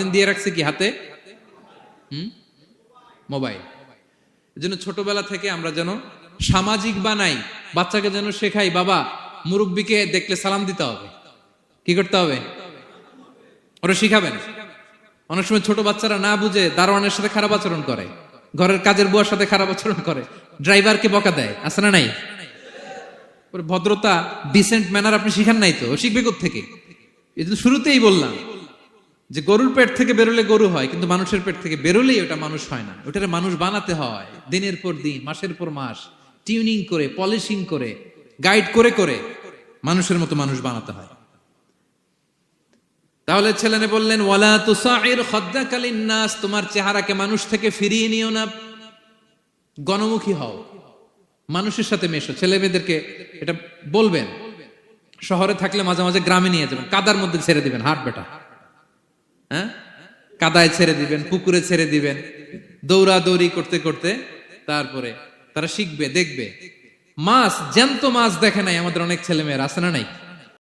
দিন দিয়ে রাখছে কি হাতে? মোবাইল। এজন্য ছোটবেলা থেকে আমরা যেন সামাজিক বানাই, বাচ্চাকে যেন শেখাই, বাবা মুরব্বীকে দেখলে সালাম দিতে হবে। কি করতে হবে? ওরা শিখাবেন। অনেক সময় ছোট বাচ্চারা না বুঝে দারোয়ানের সাথে খারাপ আচরণ করে, ঘরের কাজের বুয়ার সাথে খারাপ আচরণ করে, ড্রাইভারকে বকা দেয়, আছে না নাই? ভদ্রতা, ডিসেন্ট ম্যানার আপনি শিখান নাই তো, ও শিখবে কোত্থেকে? এই তো শুরুতেই বললাম যে গরুর পেট থেকে বেরোলে গরু হয়, কিন্তু মানুষের পেট থেকে বেরোলেই ওটা মানুষ হয় না। ওটারে মানুষ বানাতে হয় দিনের পর দিন, মাসের পর মাস, টিউনিং করে, পলিশিং করে, গাইড করে করে মানুষের মতো মানুষ বানাতে হয়। তাহলে ছেলেনে বললেন, ওয়ালা তুসাইর খাদ্দাকা লিন্নাস, তোমার চেহারাকে মানুষ থেকে ফিরিয়ে নিও না, গণমুখী হও, মানুষের সাথে মেশো। ছেলে মেয়েদেরকে এটা বলবেন। শহরে থাকলে মাঝে মাঝে গ্রামে নিয়ে যাবেন, কাদার মধ্যে ছেড়ে দিবেন, হাট বেটা, হ্যাঁ, কাদায় ছেড়ে দিবেন, পুকুরে ছেড়ে দিবেন, দৌড়াদৌড়ি করতে করতে তারপরে তারা শিখবে, দেখবে। মাছ, জ্যান্ত মাছ দেখে নাই আমাদের অনেক ছেলে মেয়েরা, আছে না নাই?